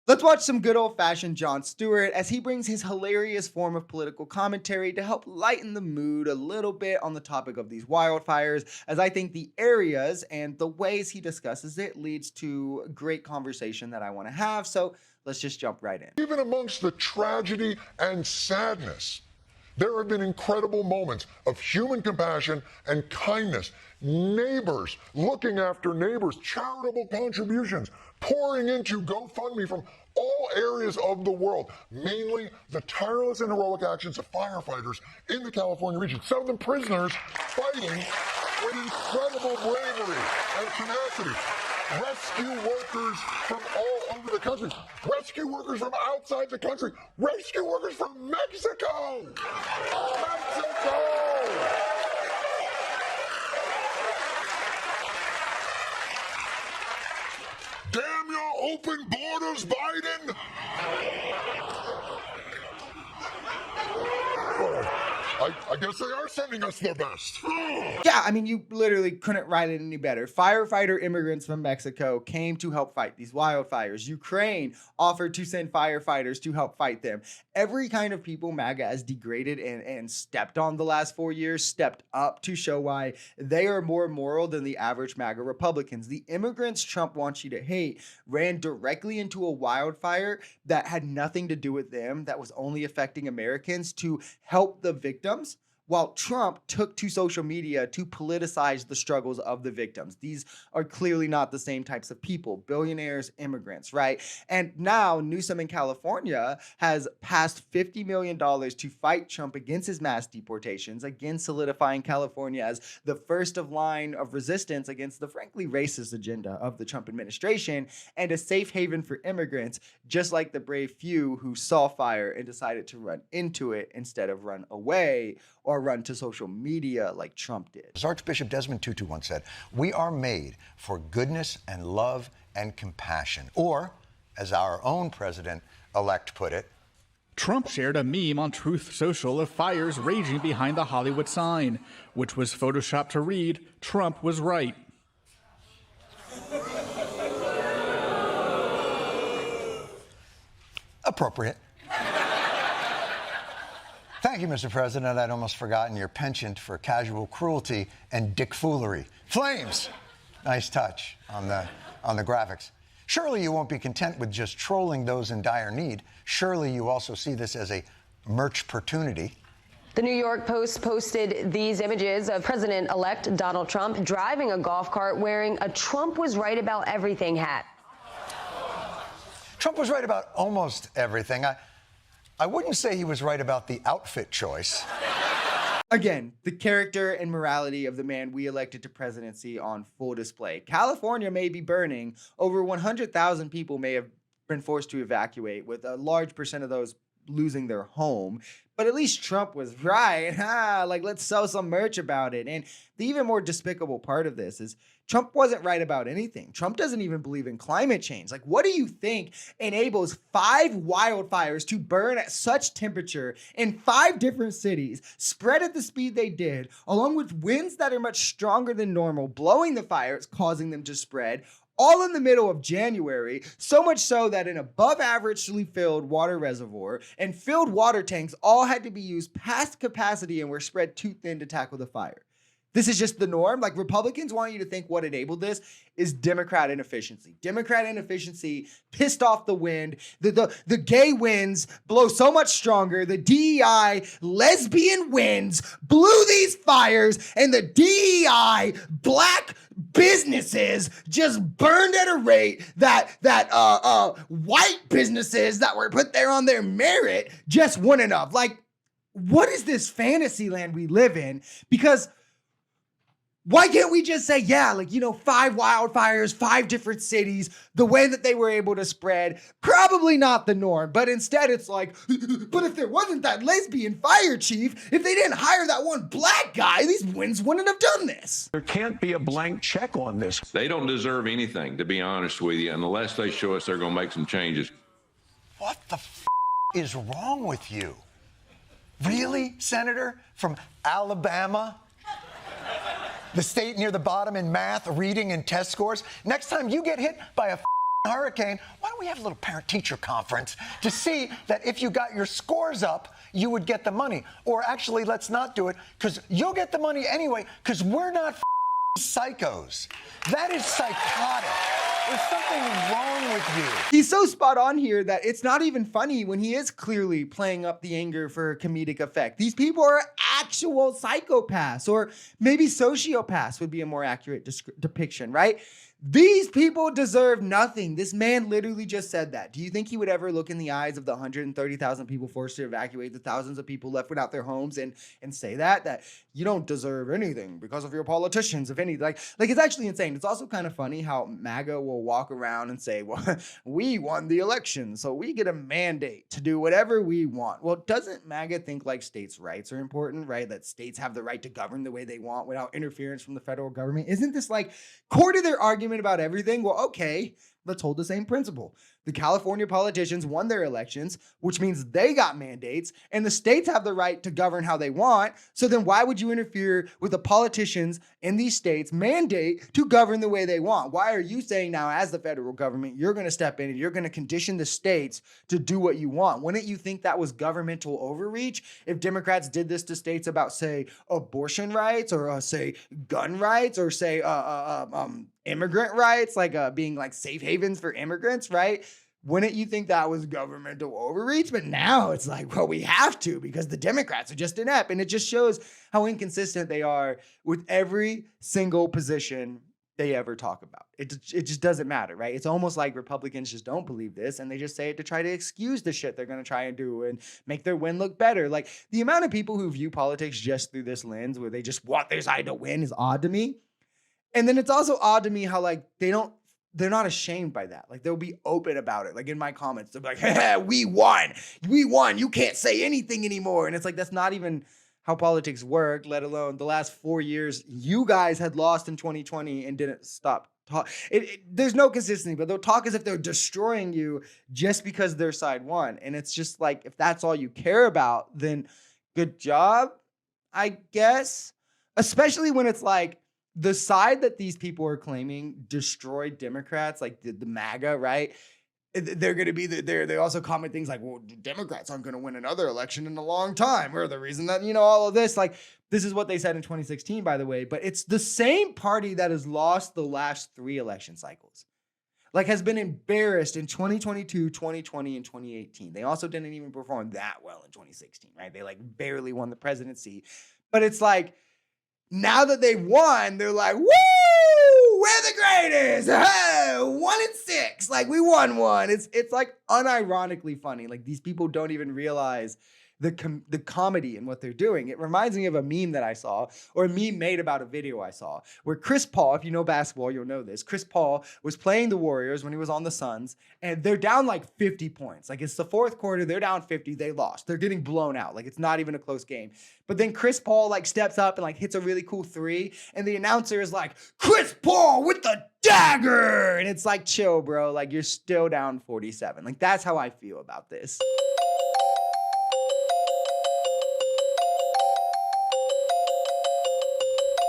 Let's watch some good old-fashioned Jon Stewart as he brings his hilarious form of political commentary to help lighten the mood a little bit on the topic of these wildfires, as I think the areas and the ways he discusses it leads to a great conversation that I want to have. So let's just jump right in. Even amongst the tragedy and sadness, there have been incredible moments of human compassion and kindness, neighbors looking after neighbors, charitable contributions pouring into GoFundMe from all areas of the world, mainly the tireless and heroic actions of firefighters in the California region, some of them prisoners fighting with incredible bravery and tenacity. Rescue workers from all over the country, rescue workers from outside the country, rescue workers from Mexico! Mexico! Damn your open borders, Biden! I guess they are sending us their best. Yeah, I mean, you literally couldn't write it any better. Firefighter immigrants from Mexico came to help fight these wildfires. Ukraine offered to send firefighters to help fight them. Every kind of people MAGA has degraded and stepped on the last 4 years, stepped up to show why they are more moral than the average MAGA Republicans. The immigrants Trump wants you to hate ran directly into a wildfire that had nothing to do with them, that was only affecting Americans, to help the victims, while Trump took to social media to politicize the struggles of the victims. These are clearly not the same types of people, billionaires, immigrants, right? And now Newsom in California has passed $50 million to fight Trump against his mass deportations, again solidifying California as the first of line of resistance against the frankly racist agenda of the Trump administration, and a safe haven for immigrants, just like the brave few who saw fire and decided to run into it instead of run away or run to social media like Trump did. As Archbishop Desmond Tutu once said, we are made for goodness and love and compassion. Or, as our own president-elect put it, Trump shared a meme on Truth Social of fires raging behind the Hollywood sign, which was photoshopped to read, "Trump was right." Appropriate. Thank you, Mr. President. I'd almost forgotten your penchant for casual cruelty and dickfoolery. Flames! Nice touch on the graphics. Surely you won't be content with just trolling those in dire need. Surely you also see this as a merch-portunity. The New York Post posted these images of President-elect Donald Trump driving a golf cart wearing a "Trump was right about everything" hat. Trump was right about almost everything. I wouldn't say he was right about the outfit choice. Again, the character and morality of the man we elected to presidency on full display. California may be burning. Over 100,000 people may have been forced to evacuate, with a large percent of those losing their home. But at least Trump was right. Like, let's sell some merch about it. And the even more despicable part of this is Trump wasn't right about anything. Trump doesn't even believe in climate change. Like, what do you think enables 5 wildfires to burn at such temperature in 5 different cities, spread at the speed they did, along with winds that are much stronger than normal, blowing the fires, causing them to spread, all in the middle of January, so much so that an above averagely filled water reservoir and filled water tanks all had to be used past capacity and were spread too thin to tackle the fire? This is just the norm. Like, Republicans want you to think what enabled this is Democrat inefficiency. Democrat inefficiency pissed off the wind. The gay winds blow so much stronger. The DEI lesbian winds blew these fires, and the DEI black businesses just burned at a rate that white businesses that were put there on their merit just weren't enough. Like, what is this fantasy land we live in? Because why can't we just say, yeah, like, 5 wildfires, 5 different cities, the way that they were able to spread, probably not the norm. But instead it's like, but if there wasn't that lesbian fire chief, if they didn't hire that one black guy, these winds wouldn't have done this. There can't be a blank check on this. They don't deserve anything, to be honest with you, unless they show us they're going to make some changes. What the is wrong with you? Really, Senator? From Alabama? The state near the bottom in math, reading, and test scores? Next time you get hit by a hurricane, why don't we have a little parent-teacher conference to see that if you got your scores up, you would get the money? Or actually, let's not do it, because you'll get the money anyway, because we're not psychos. That is psychotic. There's something wrong with you. He's so spot on here that it's not even funny when he is clearly playing up the anger for comedic effect. These people are actual psychopaths, or maybe sociopaths would be a more accurate depiction, right? These people deserve nothing. This man literally just said that. Do you think he would ever look in the eyes of the 130,000 people forced to evacuate, the thousands of people left without their homes, and say that you don't deserve anything because of your politicians, if any? Like it's actually insane. It's also kind of funny how MAGA will walk around and say, well, we won the election, so we get a mandate to do whatever we want. Well, doesn't MAGA think like states' rights are important, right? That states have the right to govern the way they want without interference from the federal government? Isn't this like core to their argument about everything? Well, okay, let's hold the same principle. The California politicians won their elections, which means they got mandates, and the states have the right to govern how they want. So then why would you interfere with the politicians in these states' mandate to govern the way they want? Why are you saying now, as the federal government, you're going to step in and you're going to condition the states to do what you want? Wouldn't you think that was governmental overreach if Democrats did this to states about, say, abortion rights, or say gun rights, or say immigrant rights, like being like safe havens for immigrants, right? Wouldn't you think that was governmental overreach? But now it's like, well, we have to because the Democrats are just inept. And it just shows how inconsistent they are with every single position they ever talk about. It just doesn't matter, right? It's almost like Republicans just don't believe this, and they just say it to try to excuse the shit they're going to try and do and make their win look better. Like, the amount of people who view politics just through this lens, where they just want their side to win, is odd to me. And then it's also odd to me how, like, they're not ashamed by that. Like, they'll be open about it. Like, in my comments, they'll be like, hey, we won. You can't say anything anymore. And it's like, that's not even how politics work, let alone the last 4 years. You guys had lost in 2020 and didn't stop talk. There's no consistency, but they'll talk as if they're destroying you just because their side won. And it's just like, if that's all you care about, then good job, I guess. Especially when it's like, the side that these people are claiming destroyed Democrats, like the MAGA, right? They're going to be they also comment things like, well, Democrats aren't going to win another election in a long time, or the reason that, all of this. Like, this is what they said in 2016, by the way, but it's the same party that has lost the last 3 election cycles. Like, has been embarrassed in 2022, 2020, and 2018. They also didn't even perform that well in 2016, right? They like barely won the presidency. But it's like, now that they won, they're like, woo, we're the greatest. Hey, 1 in 6. Like, we won one. It's like unironically funny. Like, these people don't even realize the comedy in what they're doing. It reminds me of a meme that I saw, or a meme made about a video I saw, where Chris Paul, if you know basketball, you'll know this. Chris Paul was playing the Warriors when he was on the Suns, and they're down like 50 points. Like, it's the 4th quarter, they're down 50, they lost. They're getting blown out. Like, it's not even a close game. But then Chris Paul like steps up and like hits a really cool 3, and the announcer is like, Chris Paul with the dagger! And it's like, chill, bro. Like, you're still down 47. Like, that's how I feel about this.